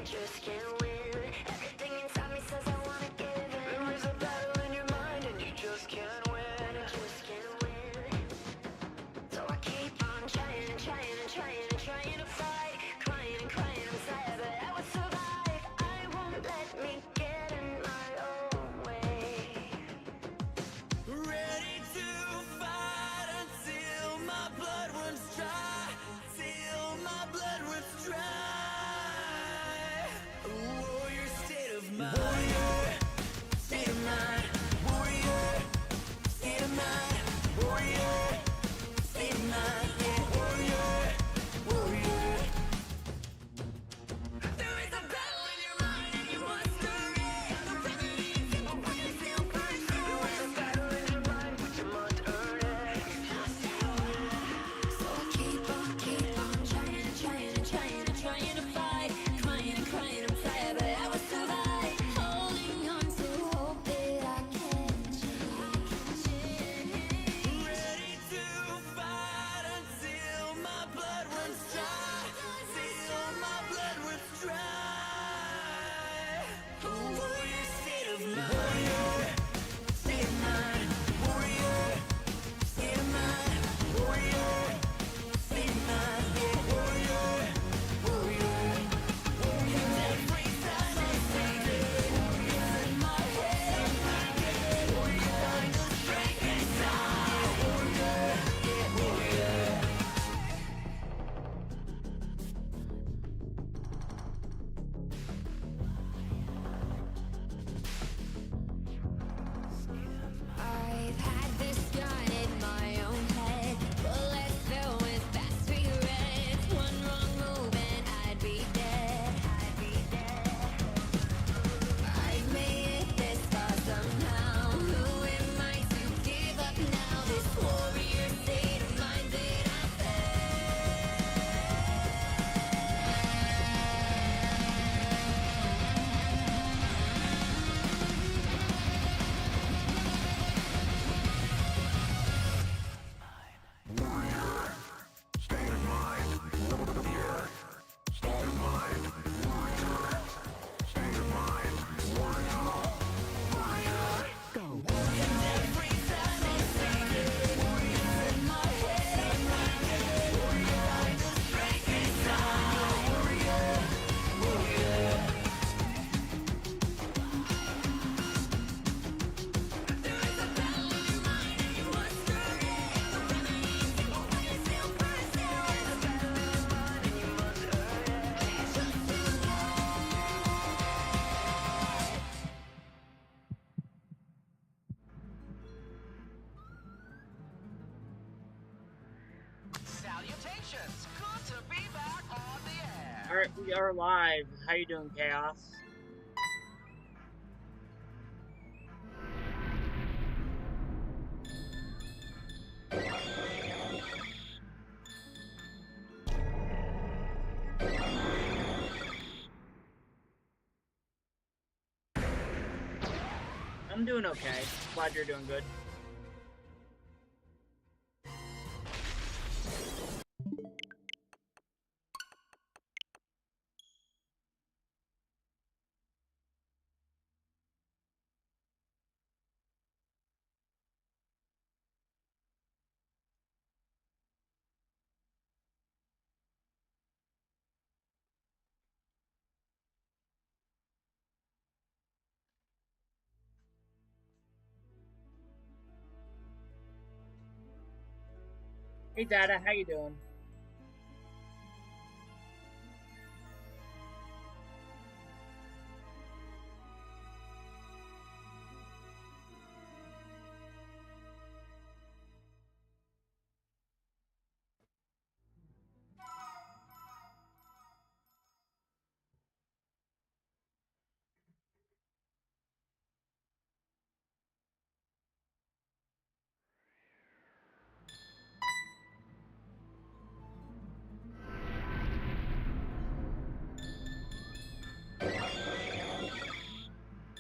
just can't win. Everything inside me says I wanna give in. There is a battle in your mind and you just can't win. Just can't win. So I keep on trying and trying and trying and trying to fight. Crying and crying inside, but I would survive. I won't let me get in my own way. Ready to fight until my blood runs dry. Till my blood runs dry. A warrior state of mind. Warrior state of mind. Warrior state of mind. Warrior state of mind. Yeah, warrior, warrior. There is a battle in your mind and you must hurry. The remedy is simple, but you still pursue. There is a battle in your mind, but you must earn it. So I keep on trying and trying and trying and trying to fight. Crying and crying, I'm tired, but I will survive. Holding on to hope that I can change. Ready to fight until my blood runs dry. Till my blood runs dry. A warrior state of mind. Warrior state of mind. Warrior state of mind. Warrior state of mind. Yeah, warrior, warrior. And every time I say it, it's in my head. Warrior, find the strength inside. Warrior, yeah, warrior. I've had this gun in my own head. Bullets filled with fast regrets. One wrong move and I'd be dead. I've made it this far somehow. Who am I to give up now? This warrior state of mind that I Salutations! Good to be back on the air! Alright, we are live. How you doing, Chaos? I'm doing okay. Glad you're doing good. Hey Dada, how you doing?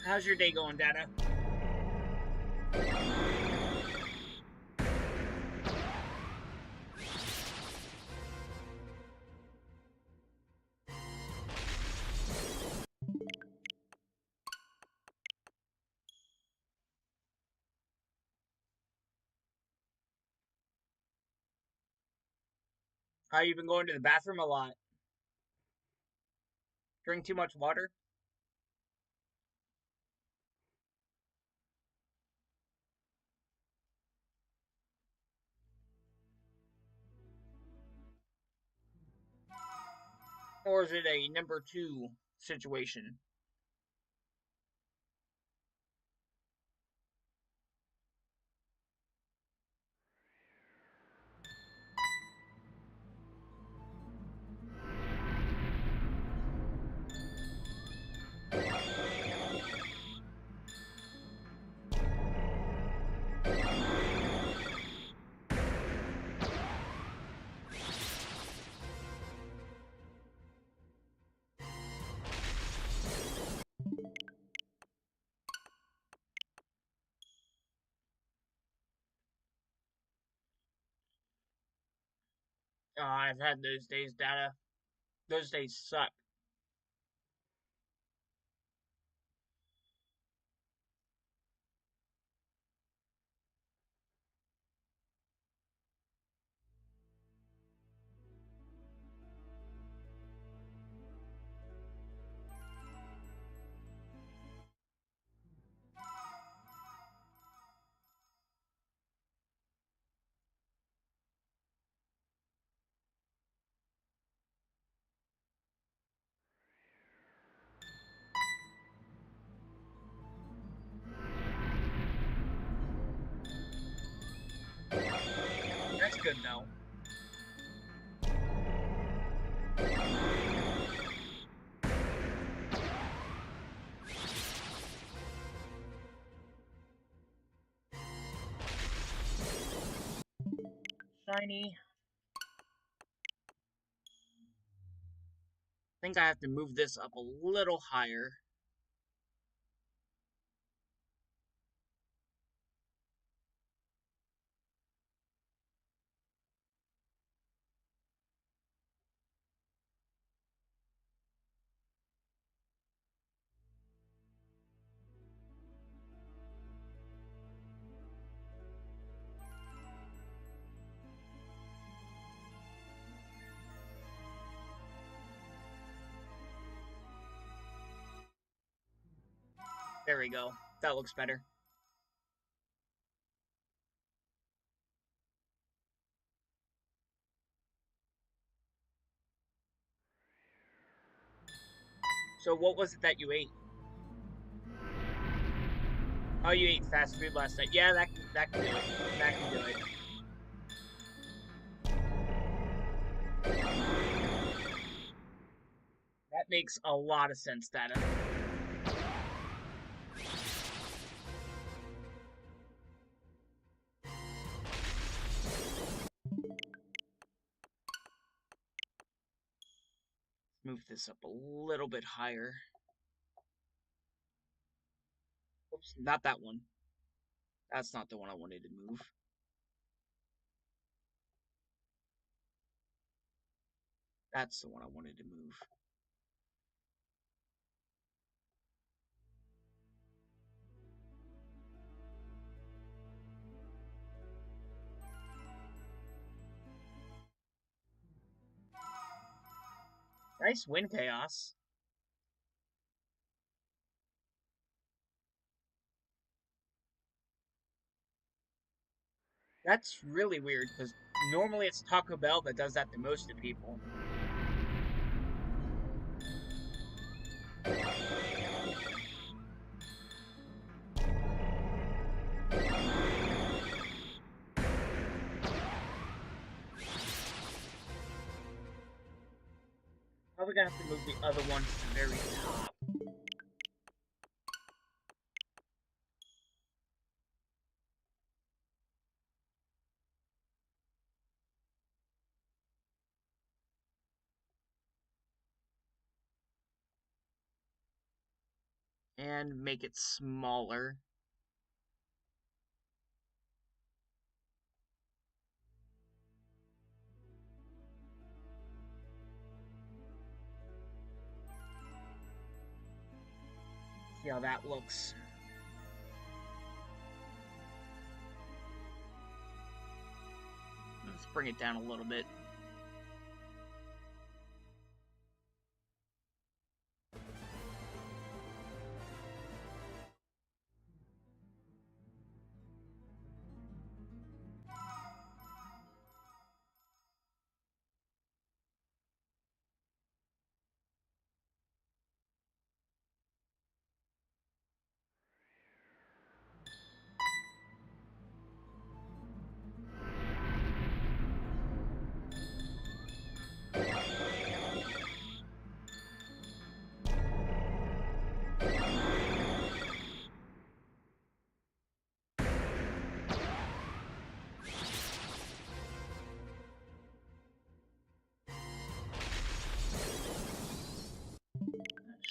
How's your day going, Dada? How you been going to the bathroom a lot? Drink too much water? Or is it a number 2 situation? Oh, I've had those days, Data. Those days suck. That's good, though. Shiny. I think I have to move this up a little higher. There we go. That looks better. So what was it that you ate? Oh, you ate fast food last night. Yeah, that can do it. That can do it. That makes a lot of sense, Data. Move this up a little bit higher. Oops, not that one. That's not the one I wanted to move. That's the one I wanted to move. Nice win, Chaos. That's really weird, because normally it's Taco Bell that does that the most to people. Probably gonna have to move the other one to the very top. And make it smaller. See how that looks. Let's bring it down a little bit.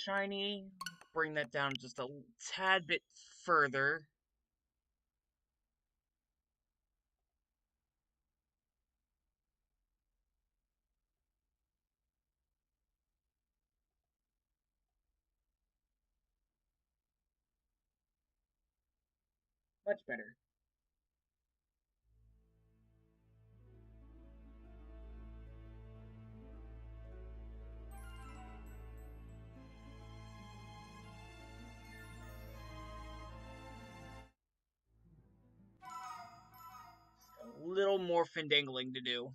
shiny. Bring that down just a tad bit further. Much better. A little more findangling to do.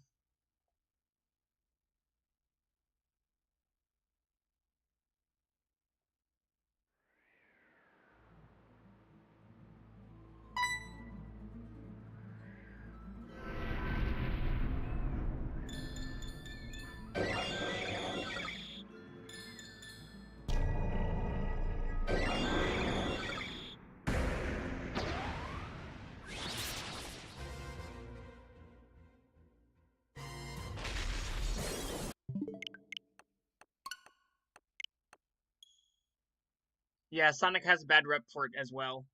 Yeah, Sonic has a bad rep for it as well.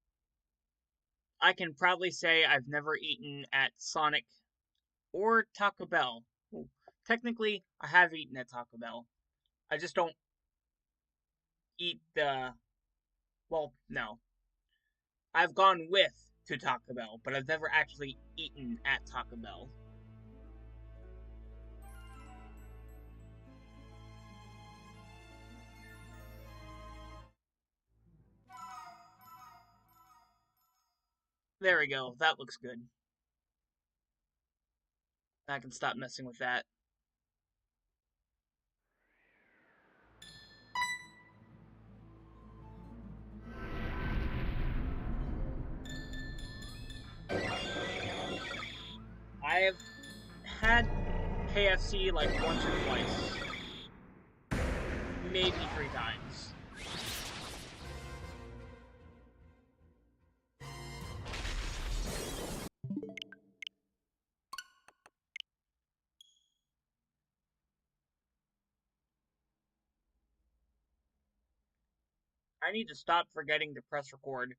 I can proudly say I've never eaten at Sonic or Taco Bell. Ooh, technically, I have eaten at Taco Bell. I just don't eat the. Well, no. I've gone with to Taco Bell, but I've never actually eaten at Taco Bell. There we go. That looks good. I can stop messing with that. I have had KFC like once or twice, maybe 3 times. I need to stop forgetting to press record.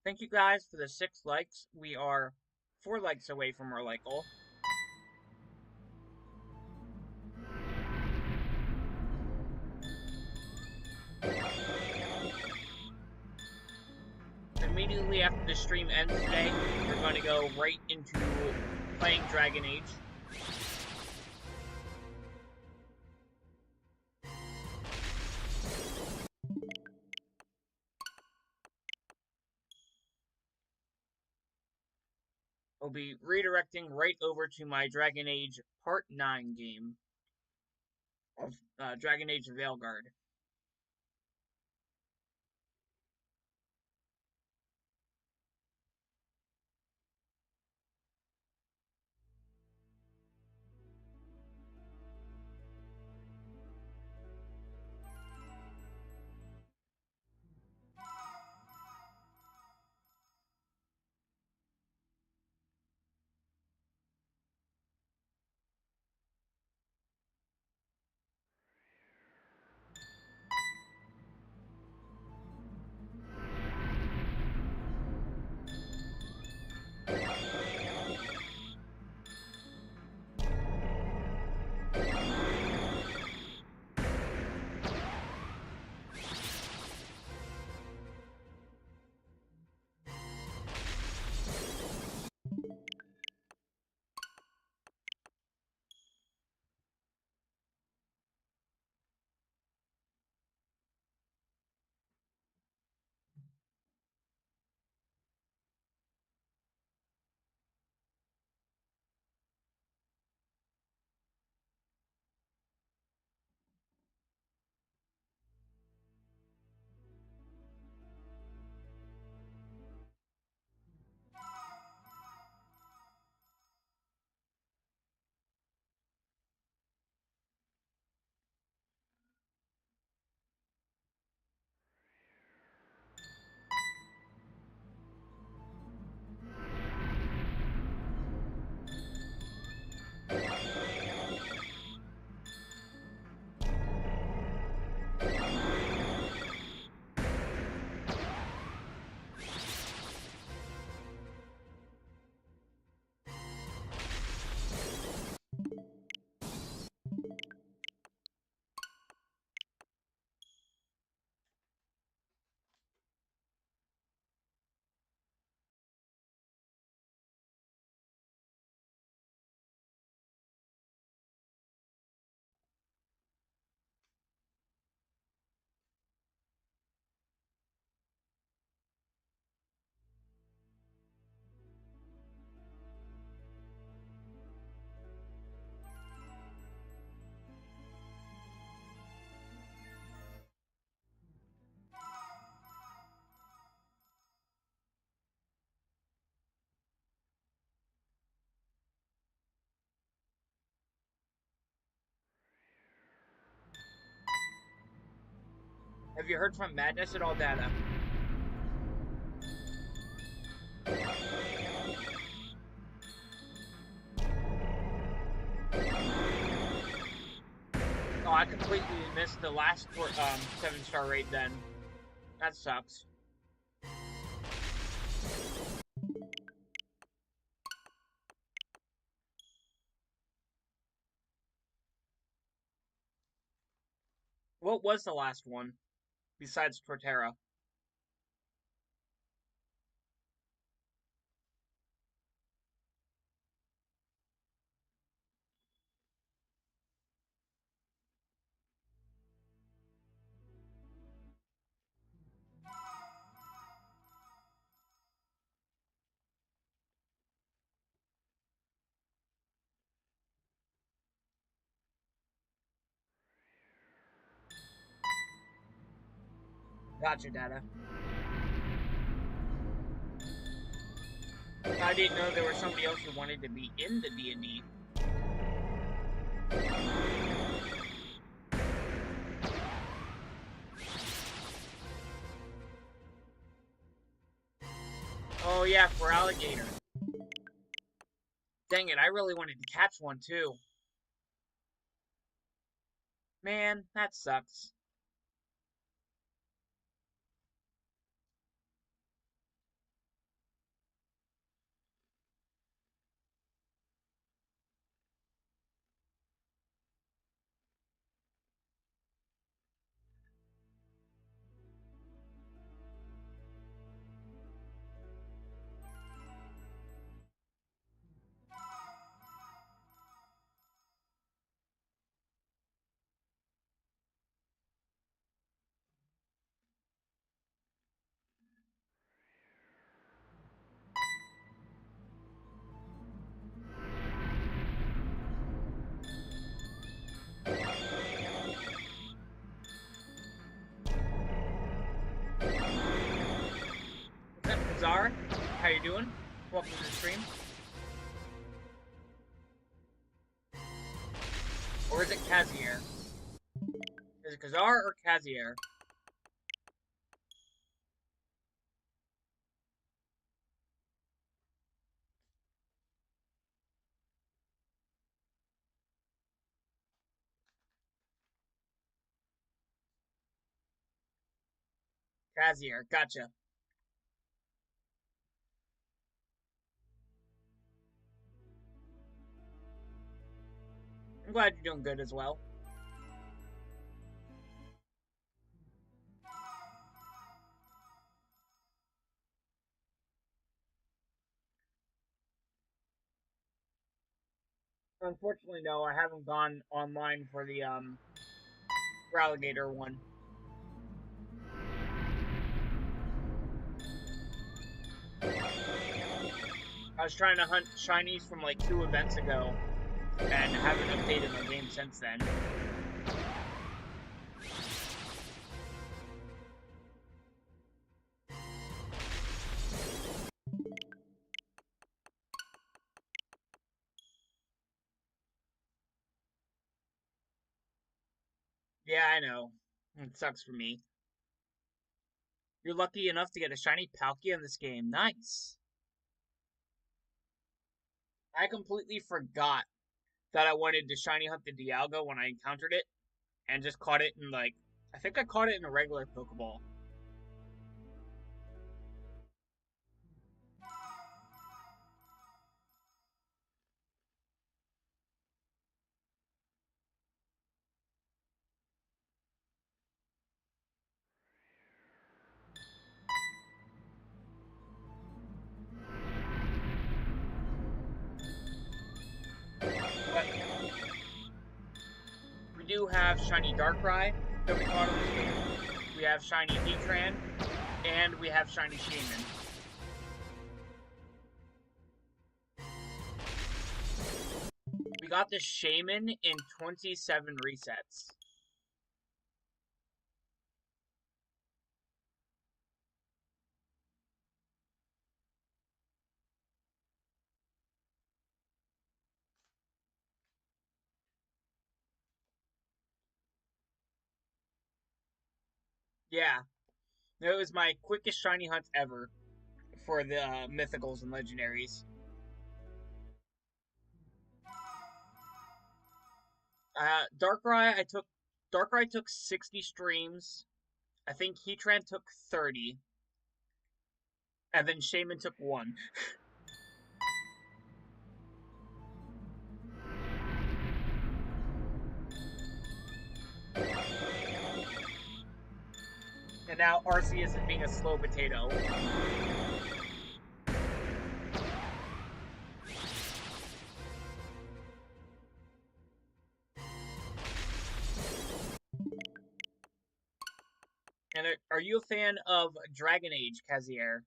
Thank you guys for the 6 likes. We are 4 likes away from our like goal. Immediately after the stream ends today, we're going to go right into playing Dragon Age. I'll be redirecting right over to my Dragon Age Part 9 game of Dragon Age Veilguard. Have you heard from Madness at all, Data? Oh, I completely missed the last 7-star raid then. That sucks. What was the last one, besides Torterra? Gotcha, Data. I didn't know there was somebody else who wanted to be in the D&D. Oh yeah, for alligator. Dang it, I really wanted to catch one too. Man, that sucks. What's up, Kazar? How you doing? Welcome to the stream. Or is it Kazier? Is it Kazar or Kazier? Kazier, gotcha. I'm glad you're doing good as well. Unfortunately, no, I haven't gone online for the for alligator one. I was trying to hunt shinies from like 2 events ago, and haven't updated my game since then. Yeah, I know. It sucks for me. You're lucky enough to get a shiny Palkia in this game. Nice. I completely forgot that I wanted to shiny hunt the Dialga when I encountered it, and just caught it in like, I think I caught it in a regular Pokeball. But we do have shiny Darkrai that we caught in this game. We have shiny Heatran, and we have shiny Shaman. We got the Shaman in 27 resets. Yeah, it was my quickest shiny hunt ever for the mythicals and legendaries. Darkrai took 60 streams. I think Heatran took 30, and then Shaman took 1. And now Arceus is being a slow potato. And are you a fan of Dragon Age, Kazier?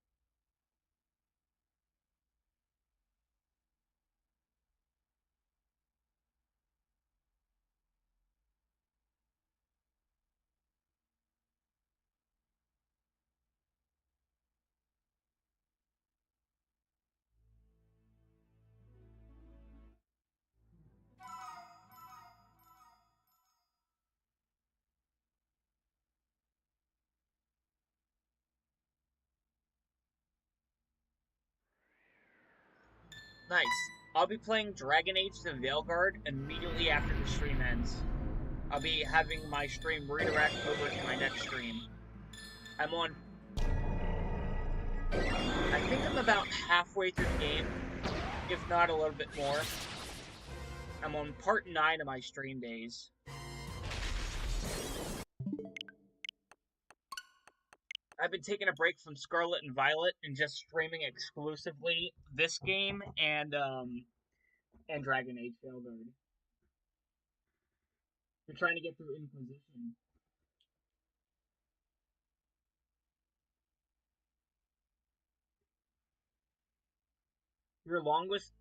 Nice. I'll be playing Dragon Age to Veilguard immediately after the stream ends. I'll be having my stream redirect over to my next stream. I'm on... I think I'm about halfway through the game, if not a little bit more. I'm on part 9 of my stream days. I've been taking a break from Scarlet and Violet and just streaming exclusively this game and Dragon Age Veilguard. We're trying to get through Inquisition. Your longest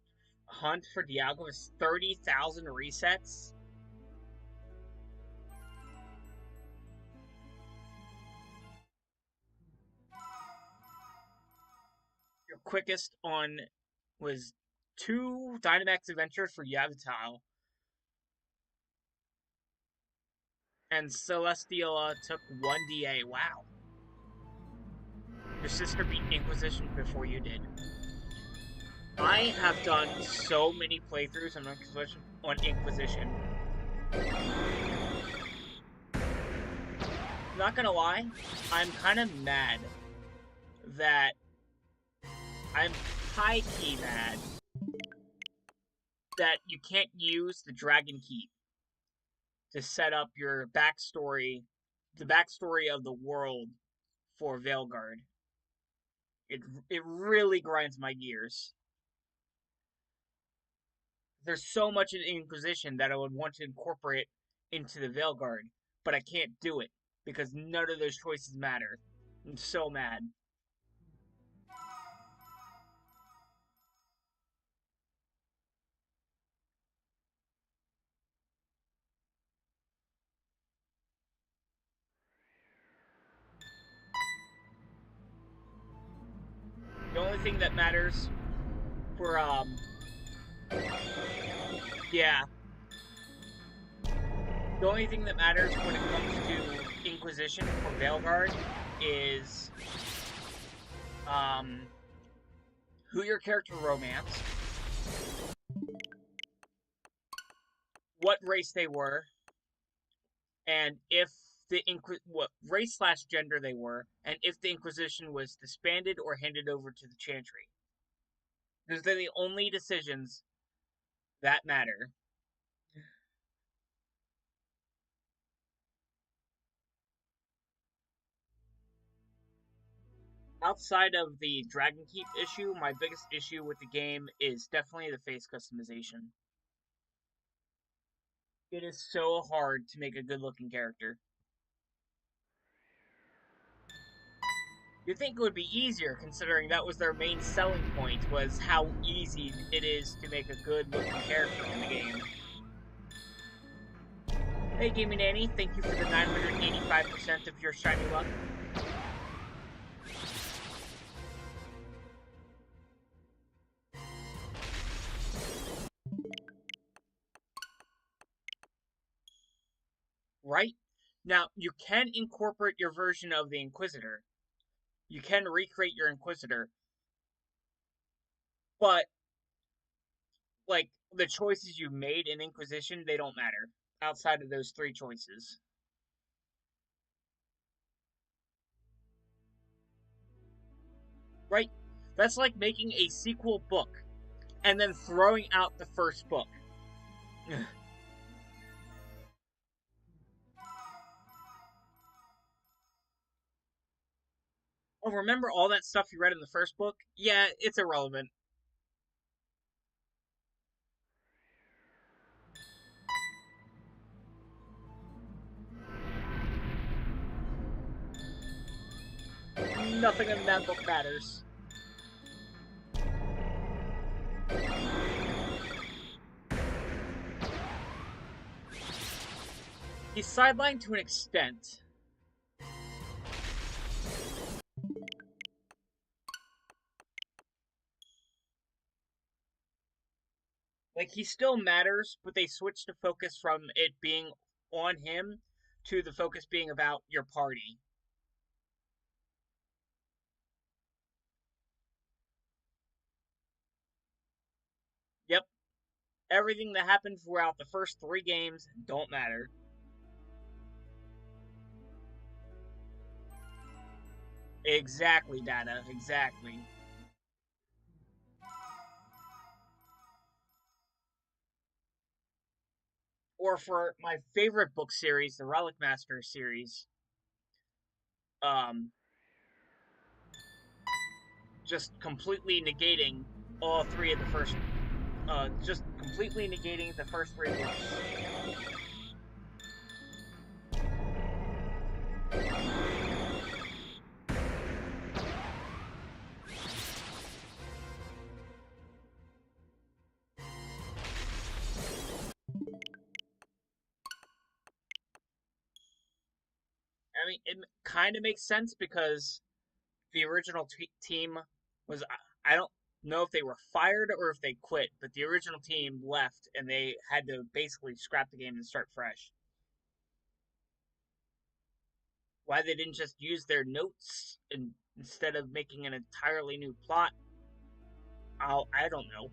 hunt for Dialga is 30,000 resets? Your quickest on was 2 Dynamax adventures for Yavimaya. And Celesteela took 1 DA. Wow. Your sister beat Inquisition before you did. I have done so many playthroughs on Inquisition. Not gonna lie, I'm kind of mad that I'm high-key mad that you can't use the Dragon Keep to set up your backstory, the backstory of the world for Veilguard. It really grinds my gears. There's so much in Inquisition that I would want to incorporate into the Veilguard, but I can't do it because none of those choices matter. I'm so mad. The only thing that matters for yeah. The only thing that matters when it comes to Inquisition for Veilguard is who your character romanced, what race they were, and if the what race/gender they were, and if the Inquisition was disbanded or handed over to the Chantry. Those are the only decisions that matter. Outside of the Dragon Keep issue, my biggest issue with the game is definitely the face customization. It is so hard to make a good looking character. You'd think it would be easier, considering that was their main selling point, was how easy it is to make a good looking character in the game. Hey Gaming Nanny, thank you for the 985% of your shiny luck. Right? Now, you can incorporate your version of the Inquisitor. You can recreate your Inquisitor, but like the choices you made in Inquisition, they don't matter outside of those three choices. Right? That's like making a sequel book and then throwing out the first book. Oh, remember all that stuff you read in the first book? Yeah, it's irrelevant. Nothing in that book matters. He's sidelined to an extent. Like, he still matters, but they switched the focus from it being on him to the focus being about your party. Yep, everything that happened throughout the first three games don't matter. Exactly, Data, exactly. Or for my favorite book series, the Relic Master series, um, just completely negating all three of the first, just completely negating the first three books. I mean, it kind of makes sense because the original team was, I don't know if they were fired or if they quit, but the original team left and they had to basically scrap the game and start fresh. Why they didn't just use their notes instead of making an entirely new plot, I don't know.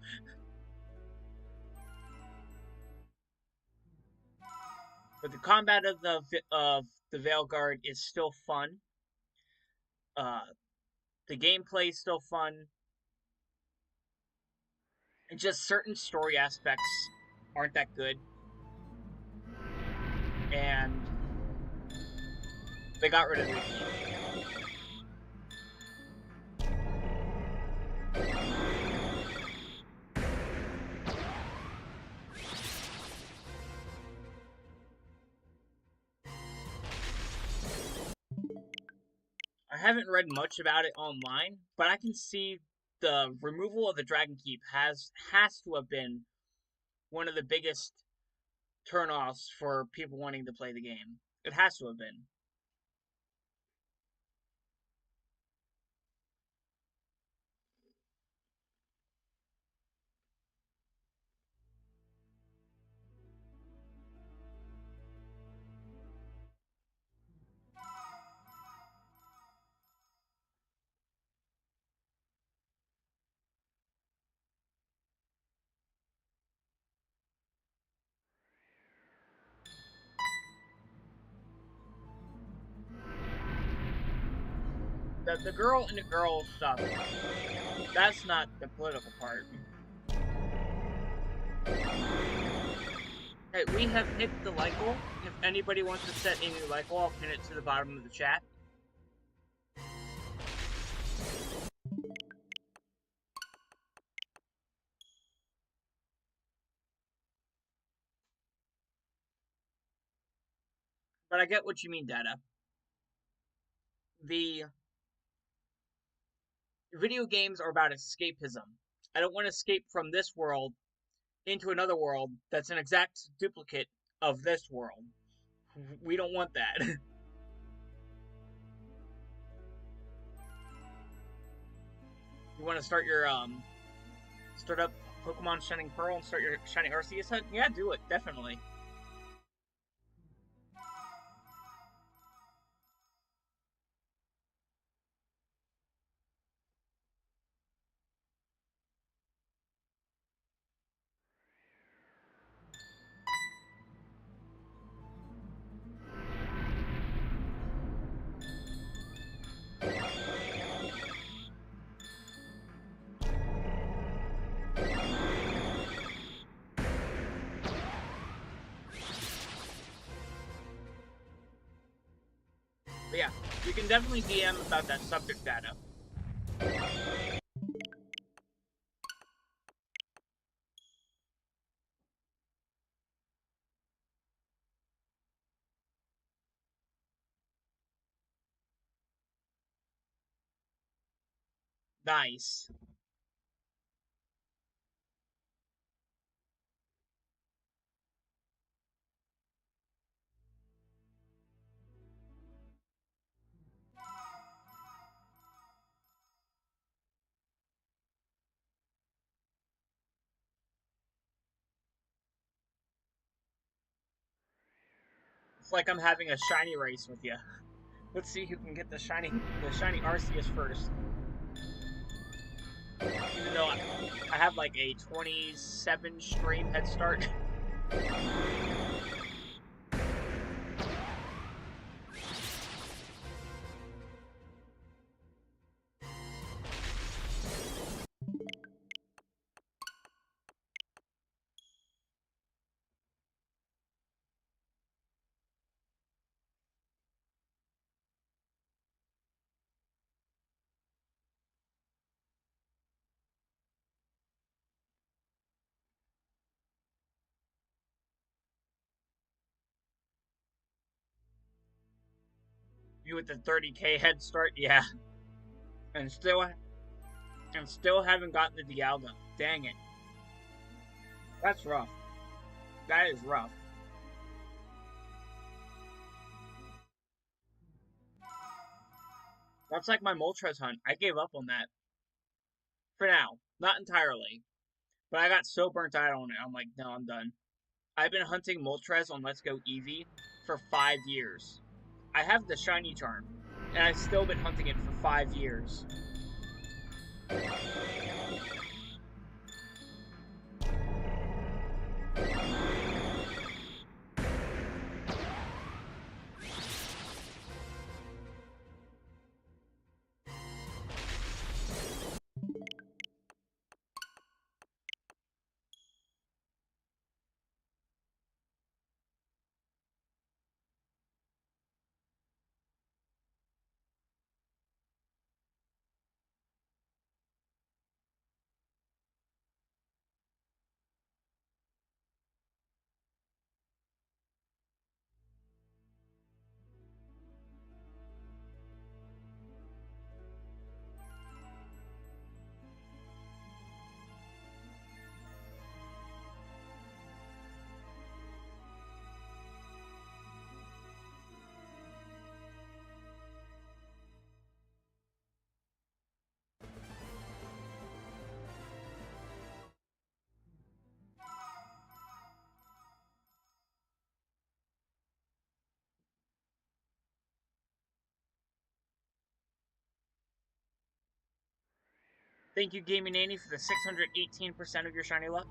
But the combat of the Veil Guard is still fun. Uh, the gameplay is still fun, and just certain story aspects aren't that good. And they got rid of the team. I haven't read much about it online, but I can see the removal of the Dragon Keep has to have been one of the biggest turnoffs for people wanting to play the game. It has to have been. The girl and the girl stuff, that's not the political part. Hey, we have hit the like goal. If anybody wants to set a new like goal, I'll pin it to the bottom of the chat. But I get what you mean, Data. The video games are about escapism. I don't want to escape from this world into another world that's an exact duplicate of this world. We don't want that. You want to start up Pokemon Shining Pearl and start your Shining Arceus hunt? Yeah, do it, definitely. But yeah, you can definitely DM about that subject data. Nice. It's like I'm having a shiny race with you. Let's see who can get the shiny Arceus first. Even though I have like a 27 stream head start. You with the 30k head start, yeah. And still haven't gotten the Dialga. Dang it. That's rough. That is rough. That's like my Moltres hunt. I gave up on that. For now. Not entirely. But I got so burnt out on it, I'm like, no, I'm done. I've been hunting Moltres on Let's Go Eevee for 5 years. I have the shiny charm, and I've still been hunting it for 5 years. Thank you, Gaming Nanny, for the 618% of your shiny luck.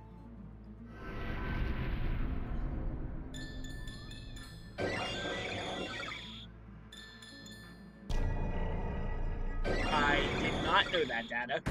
I did not know that data.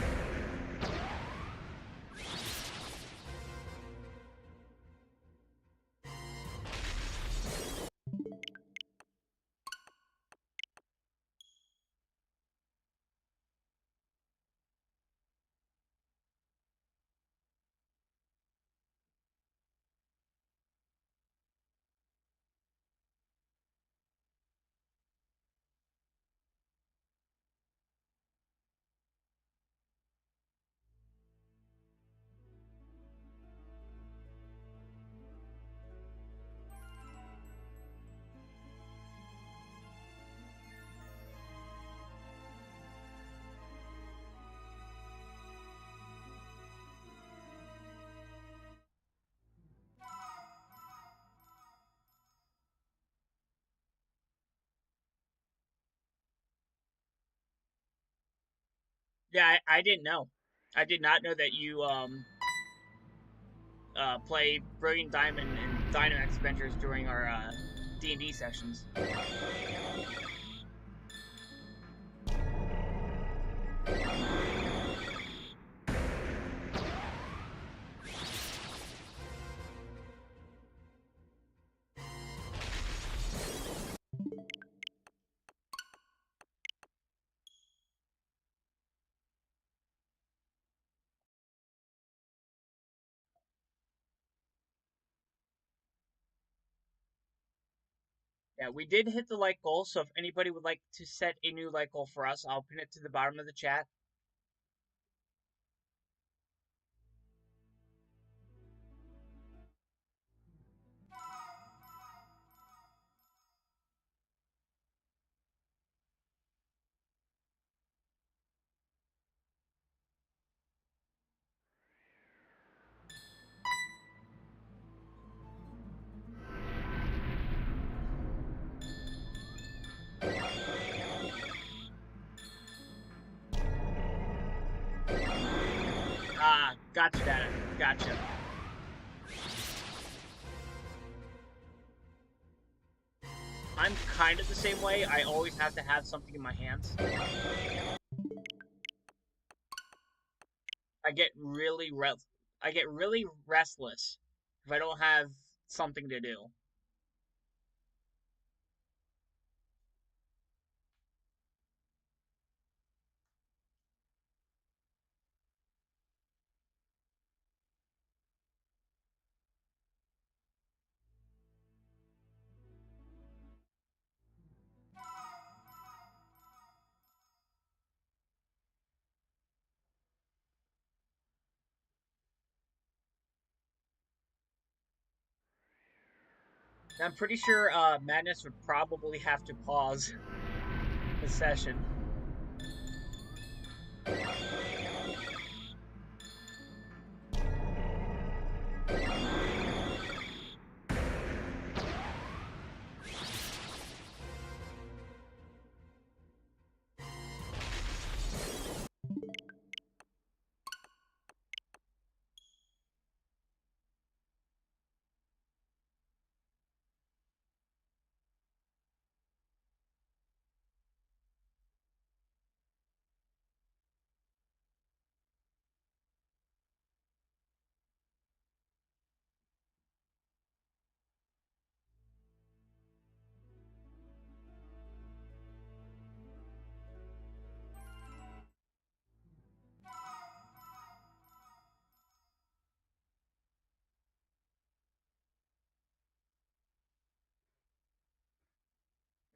Yeah, I didn't know. I did not know that you play Brilliant Diamond and Dynamax Adventures during our D&D sessions. Yeah, we did hit the like goal, so if anybody would like to set a new like goal for us, I'll pin it to the bottom of the chat. Ah, gotcha, Data. Gotcha. I'm kind of the same way. I always have to have something in my hands. I get really I get really restless if I don't have something to do. I'm pretty sure Madness would probably have to pause the session.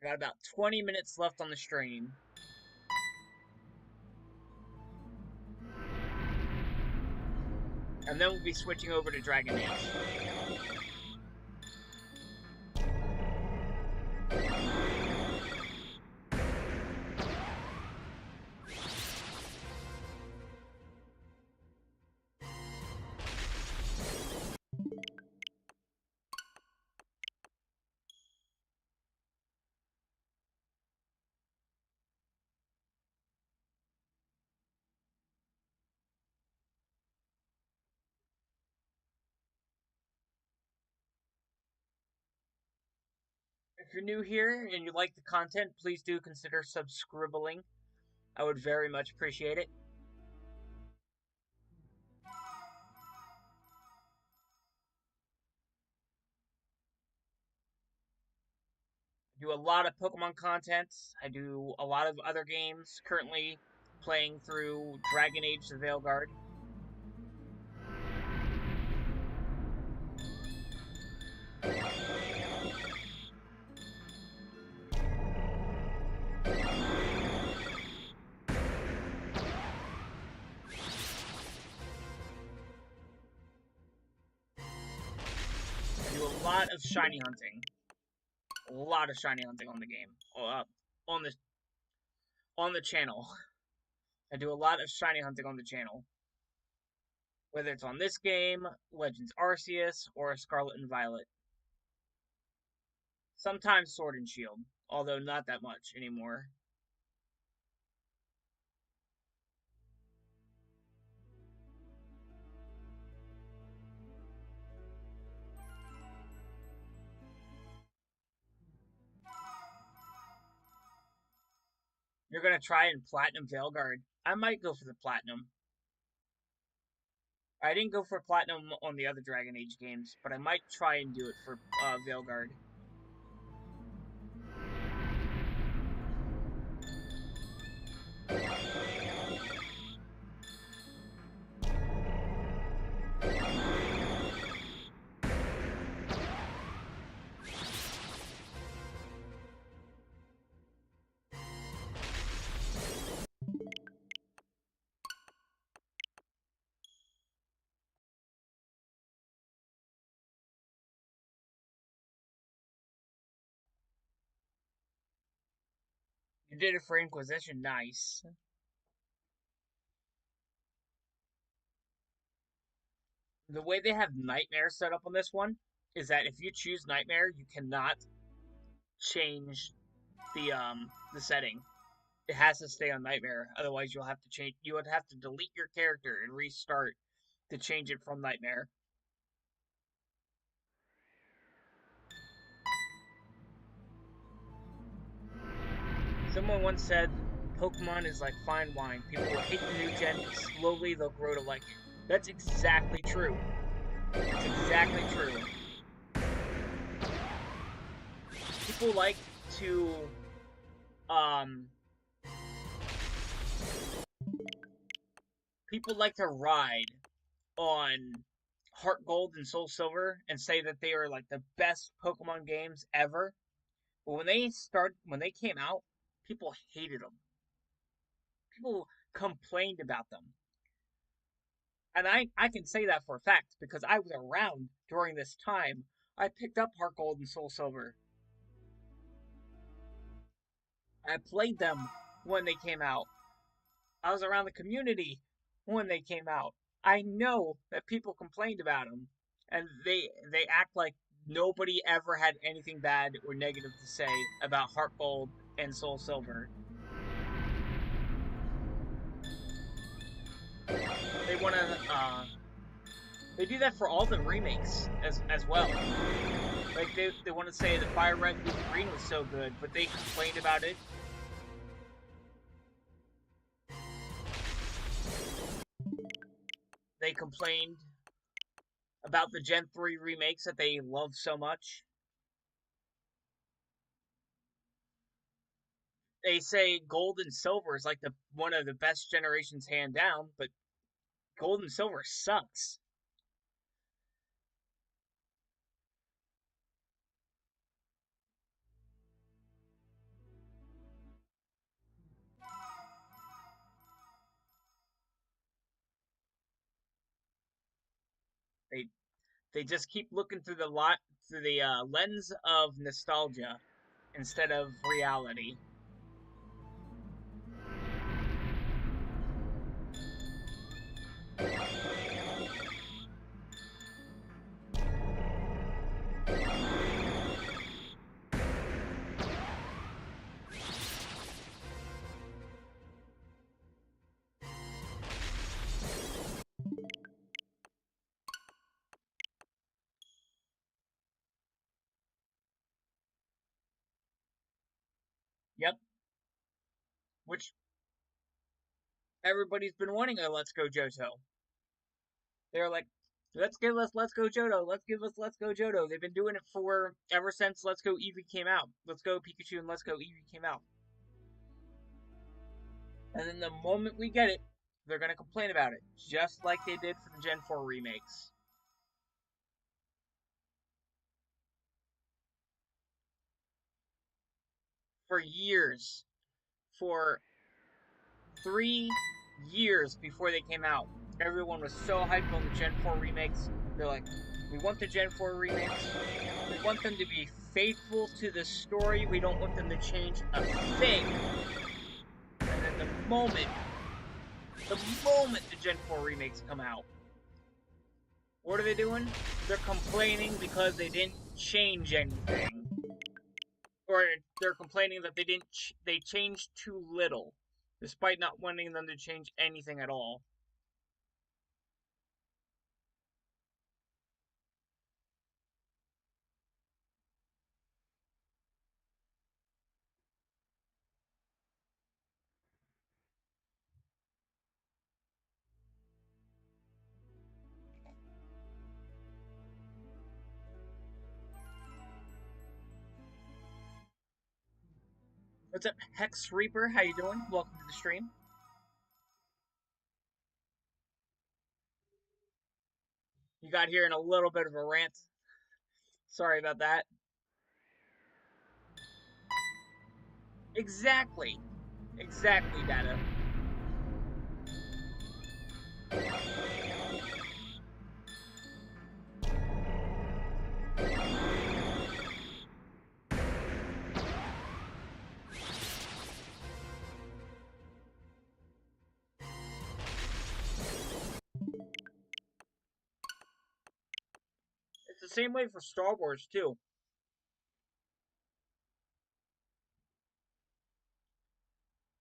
I got about 20 minutes left on the stream. And then we'll be switching over to Dragon Age. If you're new here and you like the content, please do consider subscribing. I would very much appreciate it. I do a lot of Pokemon content. I do a lot of other games. Currently playing through Dragon Age the Veilguard. I do a lot of shiny hunting. A lot of shiny hunting on the game. On the on the channel. I do a lot of shiny hunting on the channel. Whether it's on this game, Legends Arceus, or Scarlet and Violet. Sometimes Sword and Shield, although not that much anymore. You're gonna try and Platinum Veilguard. I might go for the Platinum. I didn't go for Platinum on the other Dragon Age games, but I might try and do it for Veilguard. did it for Inquisition, nice. The way they have Nightmare set up on this one is that if you choose Nightmare, you cannot change the setting. It has to stay on Nightmare. Otherwise, you'll have to change. You would have to delete your character and restart to change it from Nightmare. Someone once said, Pokemon is like fine wine. People will hate the new gen, but slowly they'll grow to like it. That's exactly true. It's exactly true. People like to, people like to ride on Heart Gold and Soul Silver and say that they are like the best Pokemon games ever. But when they came out, people hated them. People complained about them. And I can say that for a fact because I was around during this time. I picked up Heart Gold and Soul Silver. I played them when they came out. I was around the community when they came out. I know that people complained about them, and they act like nobody ever had anything bad or negative to say about Heart Gold and Soul Silver. They want to they do that for all the remakes as well. Like they want to say that Fire Red Blue Green was so good, but they complained about it. They complained about the Gen 3 remakes that they love so much. They say Gold and Silver is like the one of the best generations hand down, but Gold and Silver sucks. They they just keep looking through the lens of nostalgia instead of reality. Yep, which everybody's been wanting a Let's Go Johto. They're like, let's give us Let's Go Johto. Let's give us Let's Go Johto. They've been doing it for ever since Let's Go Eevee came out. Let's Go Pikachu and Let's Go Eevee came out. And then the moment we get it, they're gonna complain about it, just like they did for the Gen 4 remakes. For years, for 3 years before they came out, everyone was so hyped on the Gen 4 remakes. They're like, we want the Gen 4 remakes. We want them to be faithful to the story. We don't want them to change a thing. And then the moment the Gen 4 remakes come out, what are they doing? They're complaining because they didn't change anything. Or they're complaining that they changed too little, despite not wanting them to change anything at all. What's up, Hex Reaper? How you doing? Welcome to the stream. You got here in a little bit of a rant. Sorry about that. Exactly. Exactly, Data. same way for Star Wars too.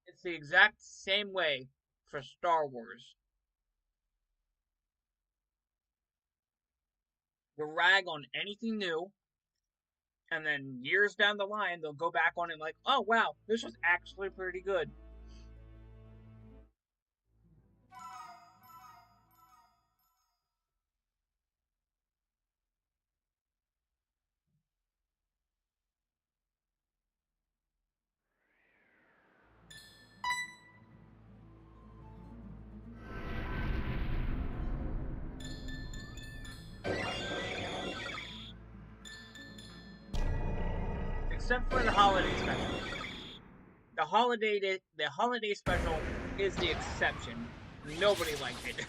It's the exact same way for Star Wars. They'll rag on anything new, and then years down the line, they'll go back on it like, oh wow, this was actually pretty good. Except for the holiday special. The holiday special is the exception. Nobody liked it.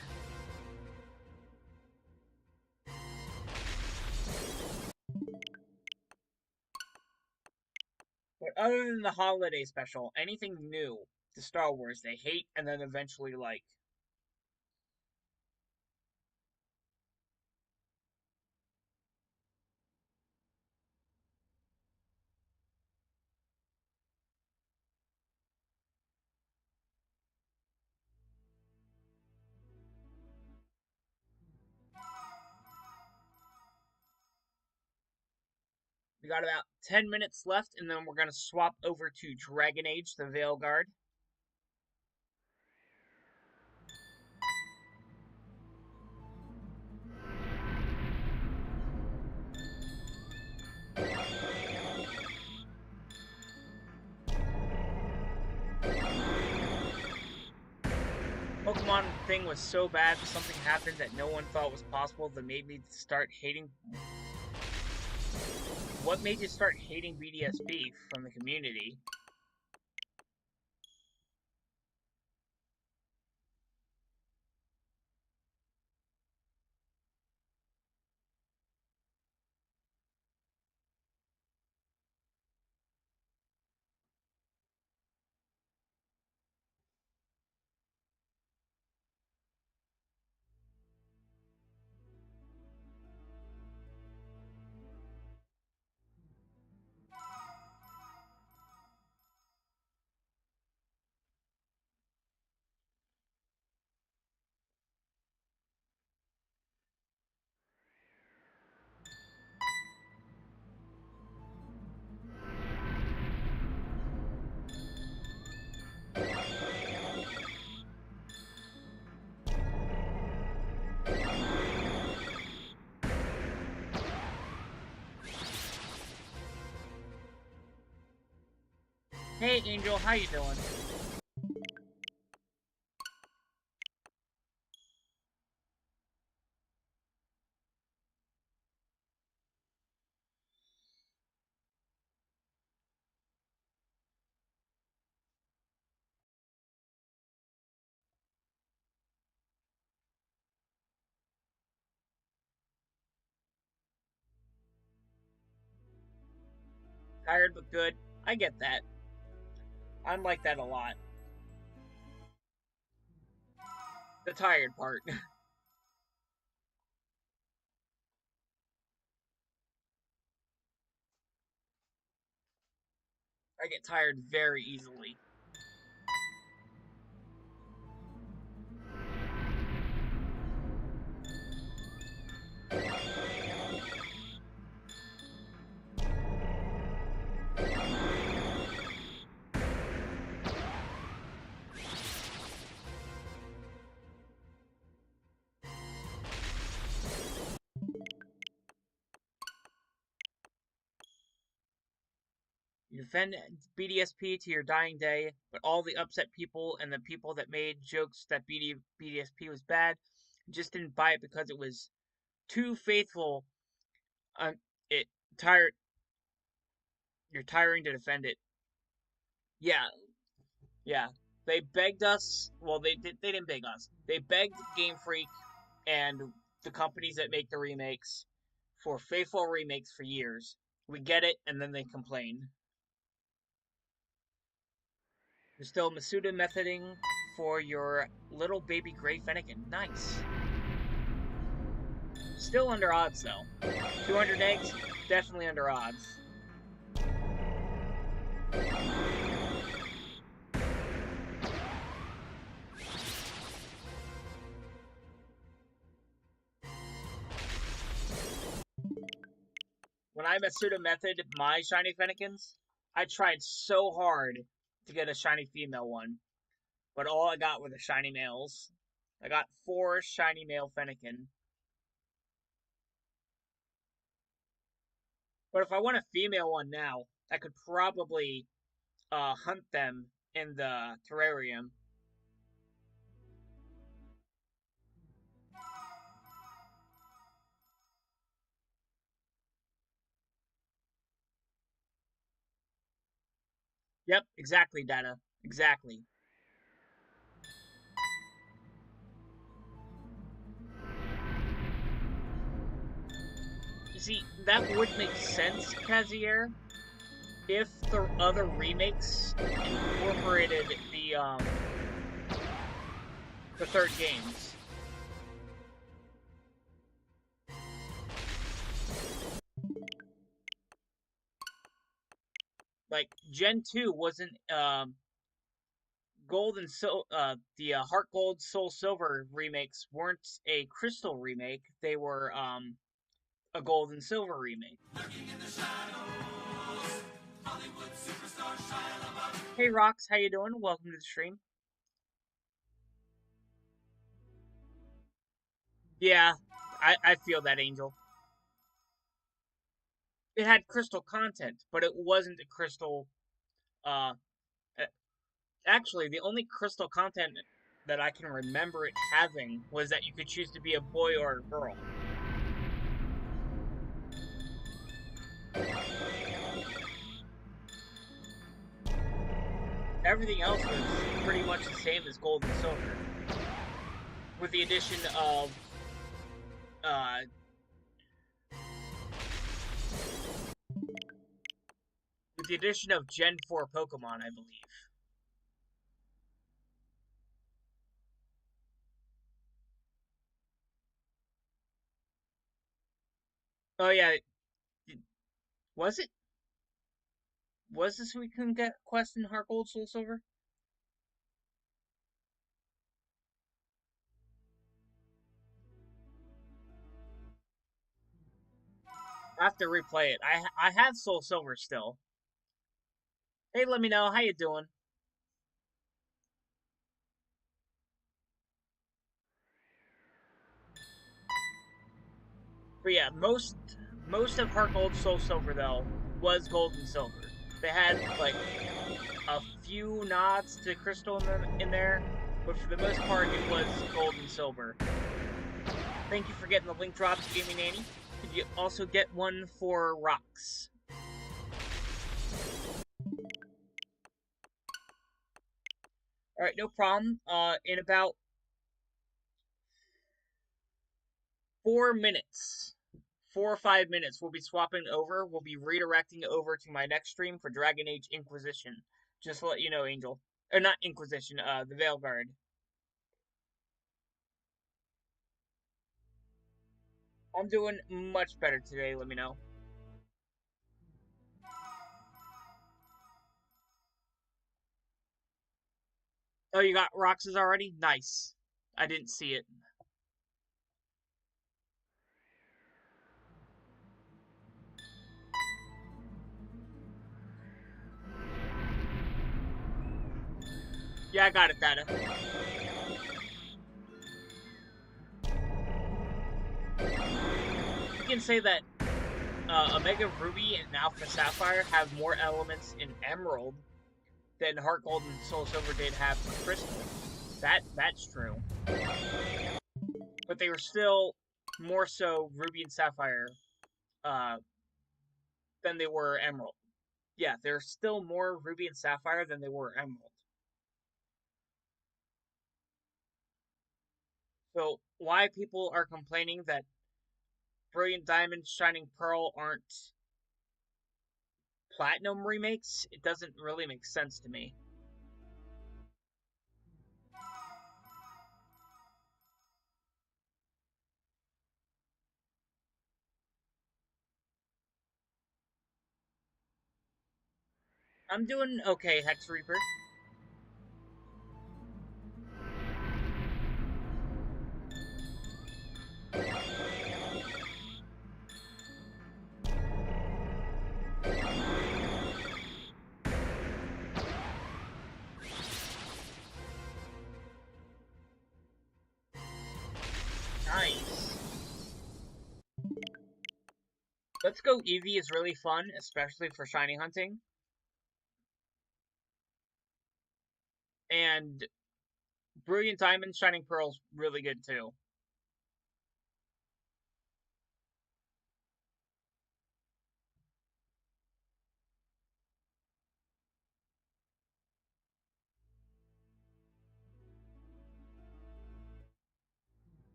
But other than the holiday special, anything new to Star Wars they hate and then eventually like. We got about 10 minutes left, and then we're going to swap over to Dragon Age, the Veilguard. Pokemon thing was so bad, something happened that no one thought was possible that made me start hating. What made you start hating BDSP from the community? Hey Angel, how you doing? Tired but good. I get that. I'm like that a lot. The tired part. I get tired very easily. You defend BDSP to your dying day, but all the upset people and the people that made jokes that BDSP was bad just didn't buy it because it was too faithful. It tired. You're tiring to defend it. Yeah, yeah. They begged us. Well, they did. They didn't beg us. They begged Game Freak and the companies that make the remakes for faithful remakes for years. We get it, and then they complain. You're still Masuda methoding for your little baby Gray Fennekin. Nice. Still under odds, though. 200 eggs, definitely under odds. When I Matsuda Method my shiny Fennekins, I tried so hard to get a shiny female one, but all I got were the shiny males. I got 4 shiny male Fennekin. But if I want a female one now, I could probably hunt them in the terrarium. Yep, exactly, Data. Exactly. You see, that would make sense, Kazier, if the other remakes incorporated the third games. Like Gen 2 wasn't Gold and the Heart Gold Soul Silver remakes weren't a Crystal remake. They were a Gold and Silver remake. Hey Rox, how you doing? Welcome to the stream. Yeah, I feel that, Angel. It had crystal content, but it wasn't a crystal. Uh, Actually, the only crystal content that I can remember it having was that you could choose to be a boy or a girl. Everything else was pretty much the same as Gold and Silver, with the addition of uh, Gen 4 Pokemon, I believe. Oh yeah, was it? Was this we couldn't get Quest in Heart Gold Soul Silver? I have to replay it. I have Soul Silver still. Hey, let me know how you doing. But yeah, most of Heart Gold Soul Silver though was Gold and Silver. They had like a few nods to Crystal in there, but for the most part it was Gold and Silver. Thank you for getting the link drops, Gaming Nanny. Could you also get one for Rocks? Alright, no problem. In about 4 minutes, 4 or 5 minutes, we'll be swapping over. We'll be redirecting over to my next stream for Dragon Age Inquisition. Just to let you know, Angel. Or not Inquisition, the Veilguard. I'm doing much better today, let me know. Oh, you got Roxas already? Nice. I didn't see it. Yeah, I got it, Data. You can say that Omega Ruby and Alpha Sapphire have more elements in Emerald than Heart Gold and Soul Silver did have for Crystal. That's true. But they were still more so Ruby and Sapphire than they were Emerald. Yeah, they're still more Ruby and Sapphire than they were Emerald. So why people are complaining that Brilliant Diamond, Shining Pearl aren't Platinum remakes, it doesn't really make sense to me. I'm doing okay, Hex Reaper. Nice. Let's Go Eevee is really fun, especially for shiny hunting. And Brilliant Diamond, Shining Pearl's really good too.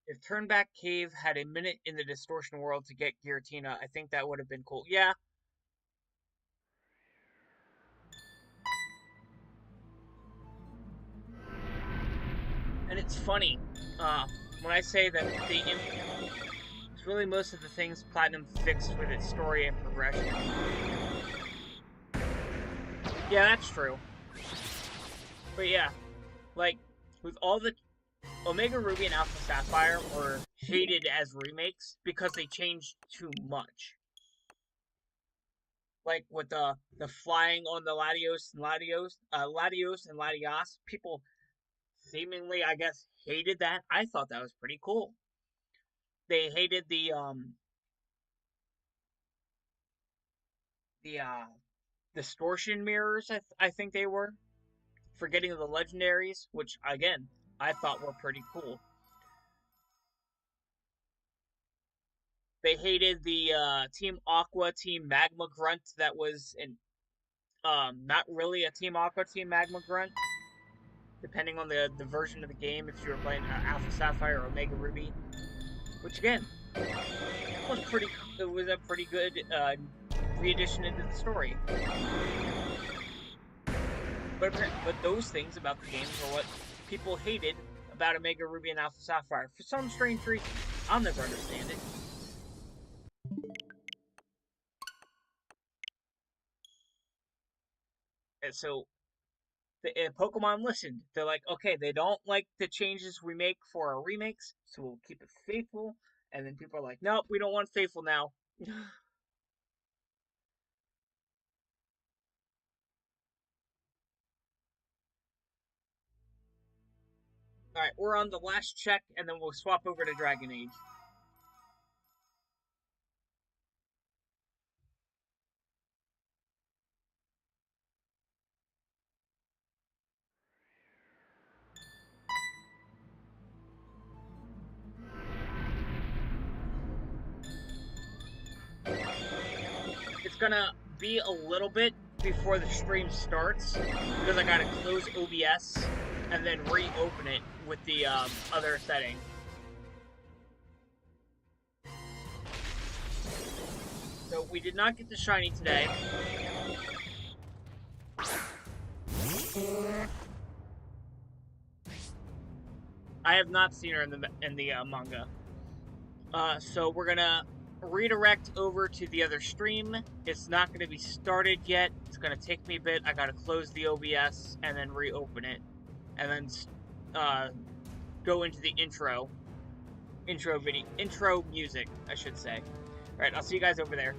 If Turnback Cave had a minute in the Distortion World to get Giratina, I think that would have been cool. Yeah. And it's funny, when I say that it's really most of the things Platinum fixed with its story and progression. Yeah, that's true. But yeah, like, with all the Omega Ruby and Alpha Sapphire were hated as remakes because they changed too much. Like with the flying on the Latios and Latios, people seemingly, I guess, hated that. I thought that was pretty cool. They hated the distortion mirrors. I think they were forgetting the legendaries, which again I thought were pretty cool. They hated the Team Aqua, Team Magma Grunt that was in not really a Team Aqua, Team Magma Grunt, depending on the version of the game. If you were playing Alpha Sapphire or Omega Ruby, which again was pretty. It was a pretty good re-addition into the story. But those things about the games are what people hated about Omega Ruby and Alpha Sapphire for some strange reason. I'll never understand it. And so Pokemon listened. They're like, okay, they don't like the changes we make for our remakes, so we'll keep it faithful. And then people are like, nope, we don't want faithful now. Alright, we're on the last check, and then we'll swap over to Dragon Age. It's gonna be a little bit before the stream starts, because I gotta close OBS and then reopen it with the other setting. So we did not get the shiny today. I have not seen her in the manga. So we're gonna redirect over to the other stream. It's not gonna be started yet. It's gonna take me a bit. I gotta close the OBS and then reopen it, and then go into the intro music, I should say. All right, I'll see you guys over there.